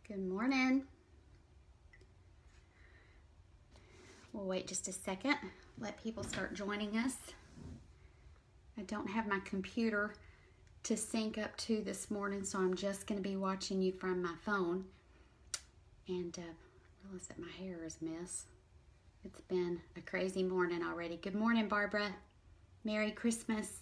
Good morning. We'll wait just a second, let people start joining us. I don't have my computer to sync up to this morning, so I'm just going to be watching you from my phone. And realize that my hair is a mess. It's been a crazy morning already. Good morning, Barbara. Merry Christmas.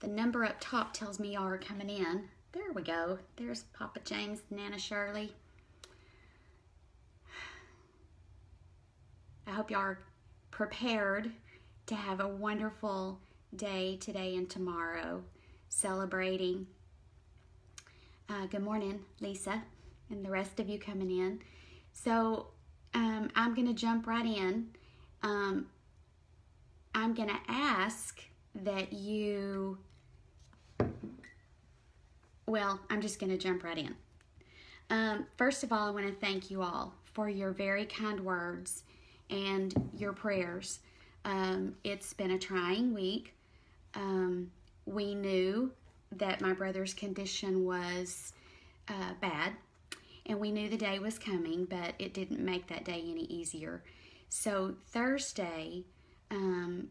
The number up top tells me y'all are coming in. There we go. There's Papa James, Nana Shirley. I hope y'all are prepared to have a wonderful day today and tomorrow, celebrating. Good morning, Lisa, and the rest of you coming in. So I'm going to jump right in. I'm going to ask that you... Well, I'm just going to jump right in. First of all, I want to thank you all for your very kind words and your prayers. It's been a trying week. We knew that my brother's condition was bad, and we knew the day was coming, but it didn't make that day any easier. So Thursday,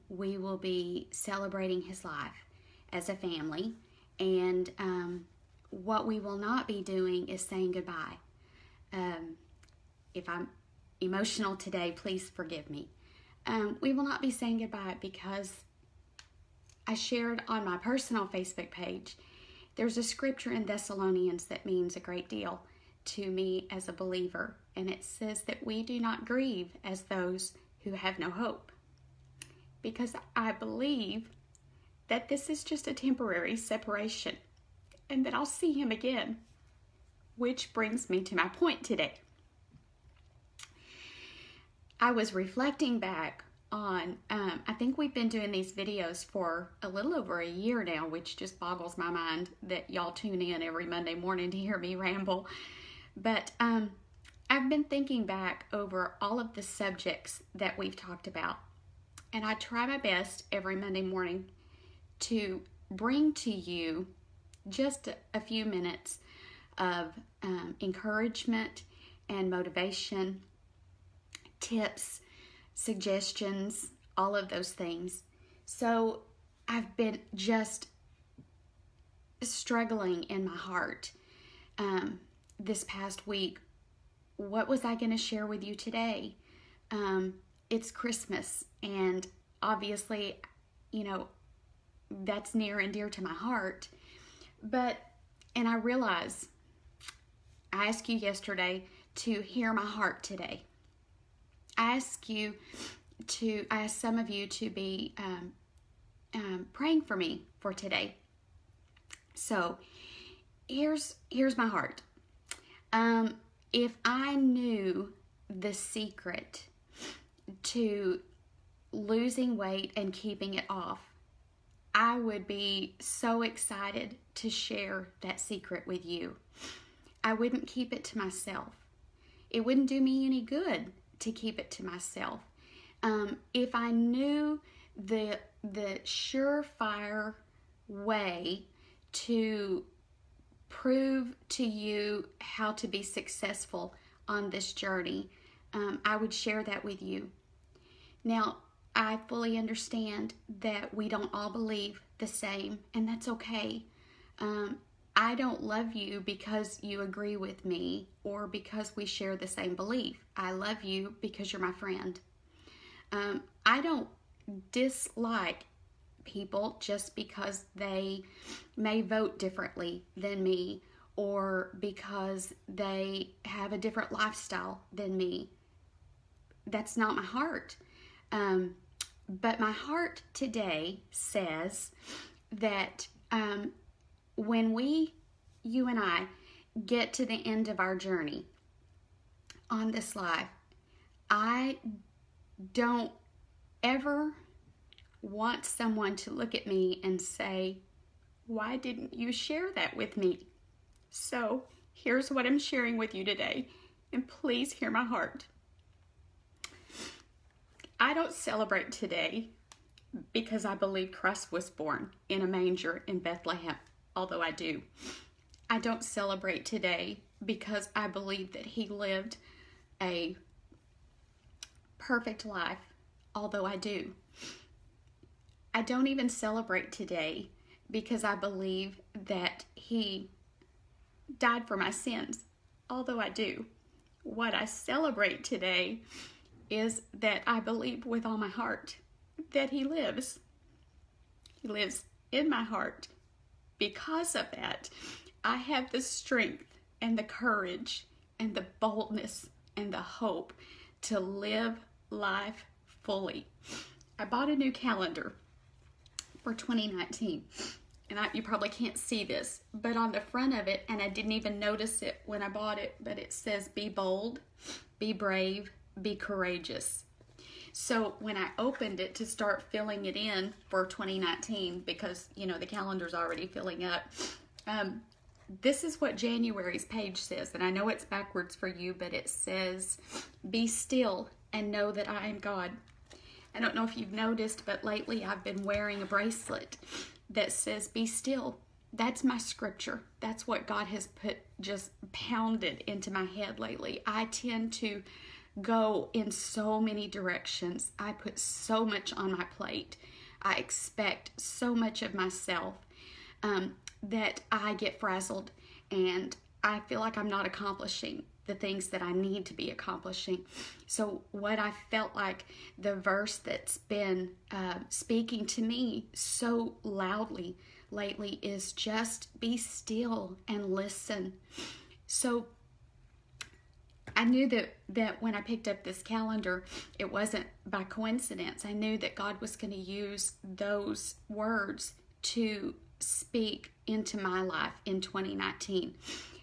we will be celebrating his life as a family, and what we will not be doing is saying goodbye. If I'm emotional today, please forgive me. We will not be saying goodbye because I shared on my personal Facebook page, there's a scripture in Thessalonians that means a great deal to me as a believer, and it says that we do not grieve as those who have no hope, because I believe that this is just a temporary separation and that I'll see him again, which brings me to my point today. I was reflecting back on, I think we've been doing these videos for a little over a year now, which just boggles my mind that y'all tune in every Monday morning to hear me ramble. But I've been thinking back over all of the subjects that we've talked about, and I try my best every Monday morning to bring to you just a few minutes of encouragement and motivation, tips, suggestions, all of those things. So I've been just struggling in my heart this past week. What was I going to share with you today? It's Christmas, and obviously, you know, that's near and dear to my heart. And I realize, I asked you yesterday to hear my heart today. I asked some of you to be praying for me for today. So here's my heart. If I knew the secret to losing weight and keeping it off, I would be so excited to share that secret with you. I wouldn't keep it to myself. It wouldn't do me any good to keep it to myself. If I knew the surefire way to prove to you how to be successful on this journey, I would share that with you. Now, I fully understand that we don't all believe the same, and that's okay. I don't love you because you agree with me or because we share the same belief. I love you because you're my friend. I don't dislike people just because they may vote differently than me or because they have a different lifestyle than me. That's not my heart. But my heart today says that when you and I, get to the end of our journey on this life, I don't ever want someone to look at me and say, "Why didn't you share that with me?" So here's what I'm sharing with you today, and please hear my heart. I don't celebrate today because I believe Christ was born in a manger in Bethlehem, although I do. I don't celebrate today because I believe that he lived a perfect life, although I do. I don't even celebrate today because I believe that he died for my sins, although I do. What I celebrate today is that I believe with all my heart that he lives. He lives in my heart. Because of that, I have the strength and the courage and the boldness and the hope to live life fully. I bought a new calendar for 2019. And you probably can't see this, but on the front of it, and I didn't even notice it when I bought it, but it says, be bold, be brave, be courageous. So when I opened it to start filling it in for 2019, because, the calendar's already filling up, this is what January's page says. And I know it's backwards for you, but it says, be still and know that I am God. I don't know if you've noticed, but lately I've been wearing a bracelet that says, be still. That's my scripture. That's what God has just pounded into my head lately. I tend to go in so many directions. I put so much on my plate. I expect so much of myself that I get frazzled and I feel like I'm not accomplishing the things that I need to be accomplishing. So what I felt like the verse that's been speaking to me so loudly lately is just be still and listen. So I knew that when I picked up this calendar, it wasn't by coincidence. I knew that God was going to use those words to speak into my life in 2019.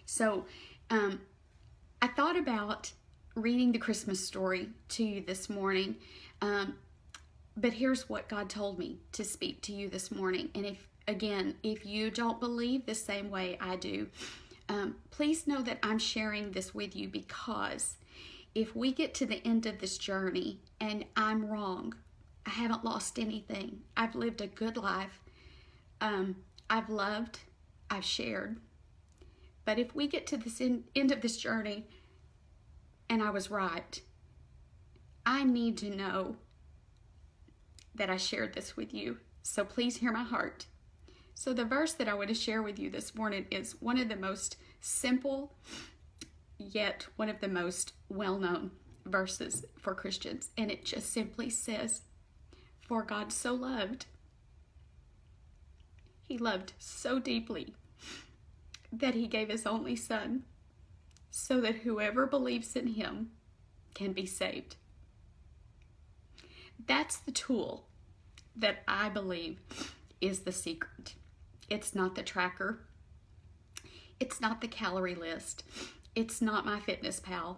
So I thought about reading the Christmas story to you this morning, but here's what God told me to speak to you this morning. And if you don't believe the same way I do, please know that I'm sharing this with you, because if we get to the end of this journey and I'm wrong, I haven't lost anything. I've lived a good life. I've loved, I've shared. But if we get to this end of this journey and I was right, I need to know that I shared this with you. So please hear my heart. So the verse that I want to share with you this morning is one of the most simple, yet one of the most well-known verses for Christians. And it just simply says, for God so loved, he loved so deeply, that he gave his only son, so that whoever believes in him can be saved. That's the tool that I believe is the secret. It's not the tracker. It's not the calorie list. It's not MyFitnessPal.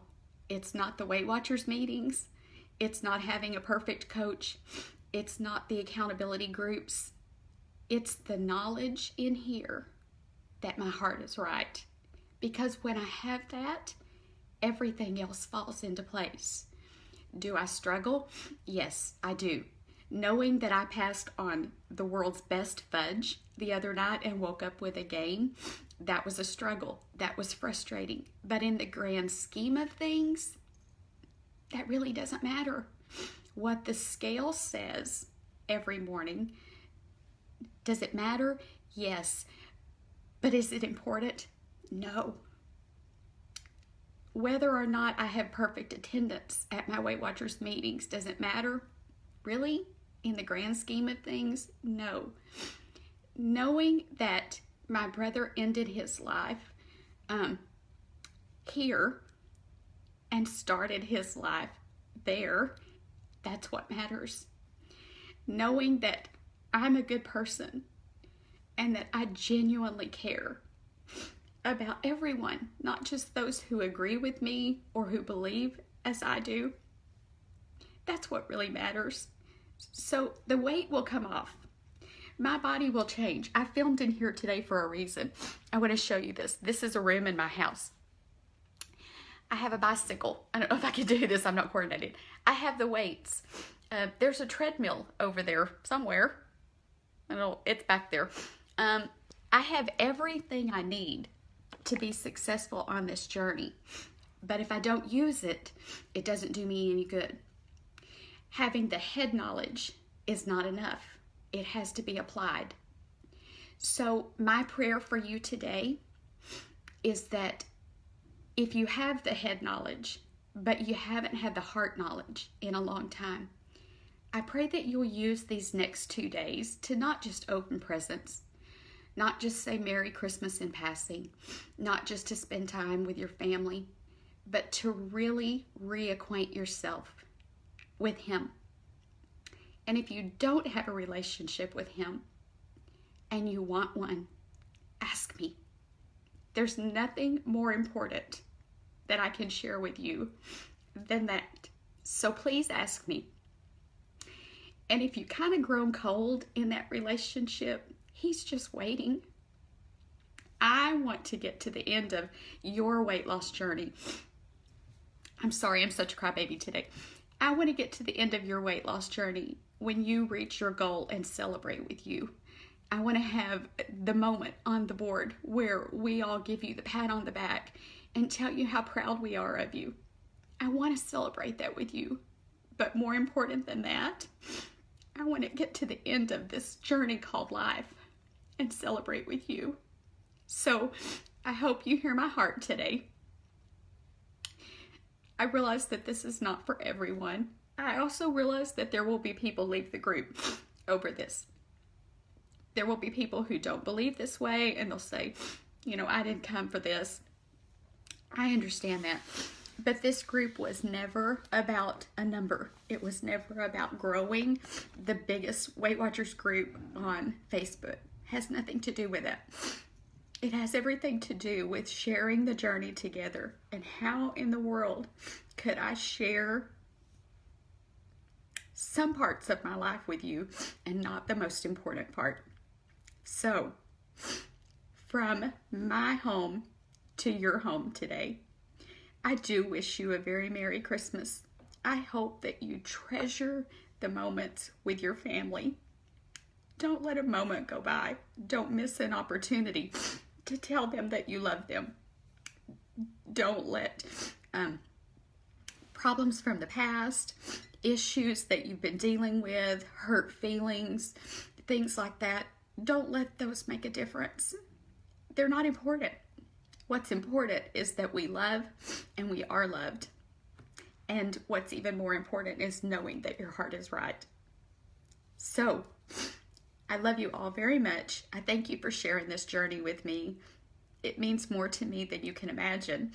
It's not the Weight Watchers meetings. It's not having a perfect coach. It's not the accountability groups. It's the knowledge in here that my heart is right. Because when I have that, everything else falls into place. Do I struggle? Yes, I do. Knowing that I passed on the world's best fudge the other night and woke up with a gain, that was a struggle. That was frustrating. But in the grand scheme of things, that really doesn't matter. What the scale says every morning, does it matter? Yes. But is it important? No. Whether or not I have perfect attendance at my Weight Watchers meetings, does it matter? Really? In the grand scheme of things? No. Knowing that my brother ended his life here and started his life there, that's what matters. Knowing that I'm a good person and that I genuinely care about everyone, not just those who agree with me or who believe as I do. That's what really matters. So the weight will come off. My body will change. I filmed in here today for a reason. I want to show you this. This is a room in my house. I have a bicycle. I don't know if I can do this. I'm not coordinated. I have the weights. There's a treadmill over there somewhere. I don't know. It's back there. I have everything I need to be successful on this journey. But if I don't use it, it doesn't do me any good. Having the head knowledge is not enough. It has to be applied. So my prayer for you today is that if you have the head knowledge, but you haven't had the heart knowledge in a long time, I pray that you'll use these next 2 days to not just open presents, not just say Merry Christmas in passing, not just to spend time with your family, but to really reacquaint yourself with Him. And if you don't have a relationship with Him and you want one, ask me. There's nothing more important that I can share with you than that. So please ask me. And if you kind of grown cold in that relationship, He's just waiting. I want to get to the end of your weight loss journey. I'm sorry, I'm such a crybaby today. I want to get to the end of your weight loss journey when you reach your goal and celebrate with you. I want to have the moment on the board where we all give you the pat on the back and tell you how proud we are of you. I want to celebrate that with you. But more important than that, I want to get to the end of this journey called life and celebrate with you. So I hope you hear my heart today. I realize that this is not for everyone. I also realize that there will be people leave the group over this. There will be people who don't believe this way and they'll say, I didn't come for this. I understand that. But this group was never about a number. It was never about growing the biggest Weight Watchers group on Facebook. It has nothing to do with it. It has everything to do with sharing the journey together. And how in the world could I share some parts of my life with you and not the most important part? So, from my home to your home today, I do wish you a very Merry Christmas. I hope that you treasure the moments with your family. Don't let a moment go by. Don't miss an opportunity to tell them that you love them. Don't let problems from the past, issues that you've been dealing with, hurt feelings, things like that, don't let those make a difference. They're not important. What's important is that we love and we are loved. And what's even more important is knowing that your heart is right. So, I love you all very much. I thank you for sharing this journey with me. It means more to me than you can imagine.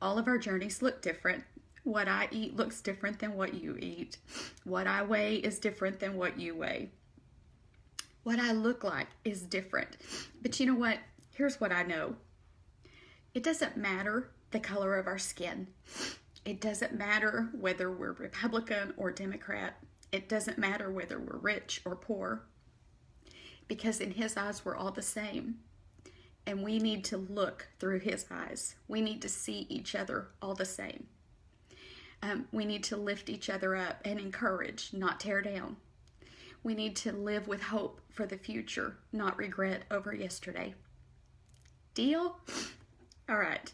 All of our journeys look different. What I eat looks different than what you eat. What I weigh is different than what you weigh. What I look like is different. But you know what? Here's what I know. It doesn't matter the color of our skin. It doesn't matter whether we're Republican or Democrat. It doesn't matter whether we're rich or poor. Because in His eyes, we're all the same. And we need to look through His eyes. We need to see each other all the same. We need to lift each other up and encourage, not tear down. We need to live with hope for the future, not regret over yesterday. Deal? All right.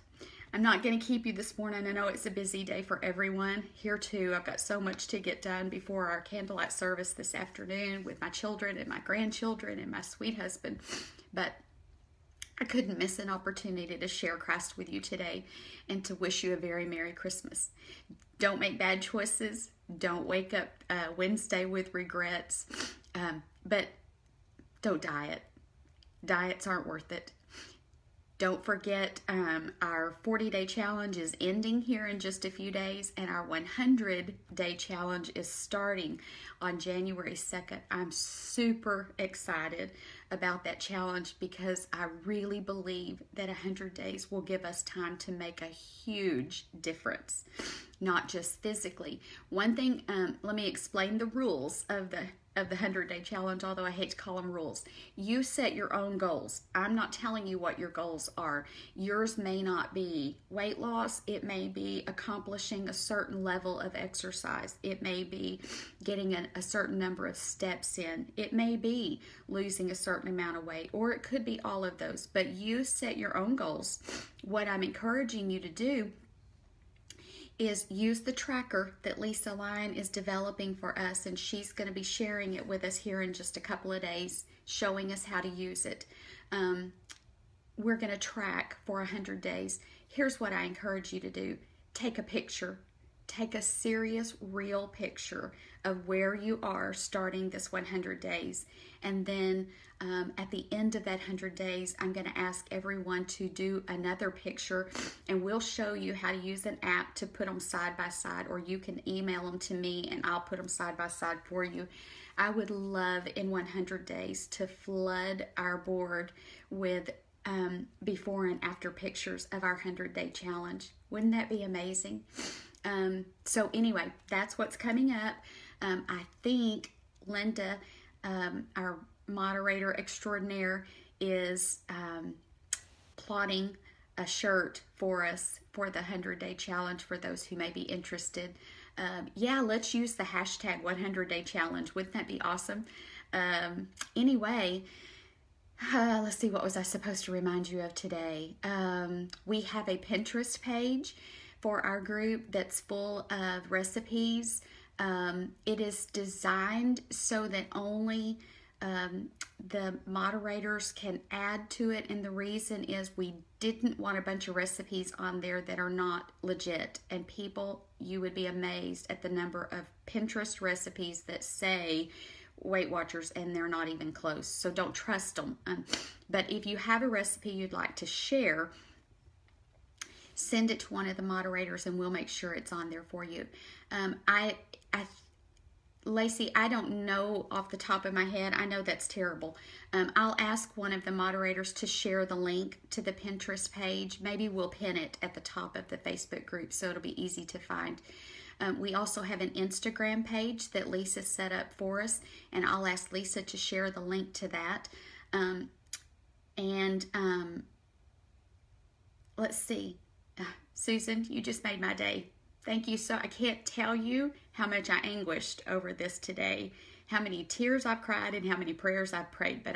I'm not going to keep you this morning. I know it's a busy day for everyone. Here too, I've got so much to get done before our candlelight service this afternoon with my children and my grandchildren and my sweet husband. But I couldn't miss an opportunity to share Christ with you today and to wish you a very Merry Christmas. Don't make bad choices. Don't wake up Wednesday with regrets. But don't diet. Diets aren't worth it. Don't forget our 40-day challenge is ending here in just a few days, and our 100-day challenge is starting on January 2nd. I'm super excited about that challenge because I really believe that 100 days will give us time to make a huge difference, not just physically. One thing, let me explain the rules of the of the 100-day challenge, although I hate to call them rules. You set your own goals. I'm not telling you what your goals are. Yours may not be weight loss. It may be accomplishing a certain level of exercise. It may be getting a certain number of steps in. It may be losing a certain amount of weight, or it could be all of those. But you set your own goals. What I'm encouraging you to do is use the tracker that Lisa Lyon is developing for us, and she's going to be sharing it with us here in just a couple of days, showing us how to use it. We're going to track for 100 days. Here's what I encourage you to do. Take a picture. Take a serious, real picture of where you are starting this 100 days. And then at the end of that 100 days, I'm going to ask everyone to do another picture, and we'll show you how to use an app to put them side by side, or you can email them to me and I'll put them side by side for you. I would love in 100 days to flood our board with before and after pictures of our 100-day challenge. Wouldn't that be amazing? So anyway, that's what's coming up. I think Linda, our moderator extraordinaire, is plotting a shirt for us for the 100-day challenge for those who may be interested. Yeah, let's use the hashtag 100-day challenge. Wouldn't that be awesome? Anyway, let's see, what was I supposed to remind you of today? We have a Pinterest page for our group that's full of recipes. It is designed so that only the moderators can add to it, and the reason is we didn't want a bunch of recipes on there that are not legit. And people, you would be amazed at the number of Pinterest recipes that say Weight Watchers and they're not even close, so don't trust them. But if you have a recipe you'd like to share, send it to one of the moderators and we'll make sure it's on there for you. Lacey, I don't know off the top of my head. I know that's terrible. I'll ask one of the moderators to share the link to the Pinterest page. Maybe we'll pin it at the top of the Facebook group so it'll be easy to find. We also have an Instagram page that Lisa set up for us, and I'll ask Lisa to share the link to that. Let's see. Susan, you just made my day. Thank you so. I can't tell you how much I anguished over this today, how many tears I've cried and how many prayers I've prayed, but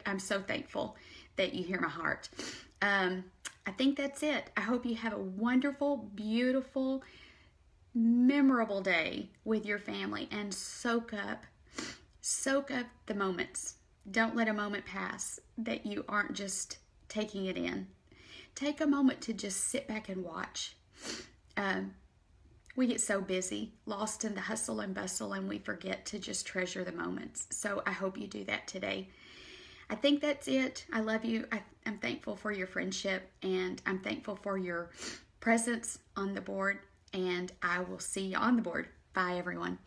I'm so thankful that you hear my heart. I think that's it. I hope you have a wonderful, beautiful, memorable day with your family, and soak up the moments. Don't let a moment pass that you aren't just taking it in. Take a moment to just sit back and watch. We get so busy, lost in the hustle and bustle, and we forget to just treasure the moments. So I hope you do that today. I think that's it. I love you. I'm thankful for your friendship, and I'm thankful for your presence on the board, and I will see you on the board. Bye, everyone.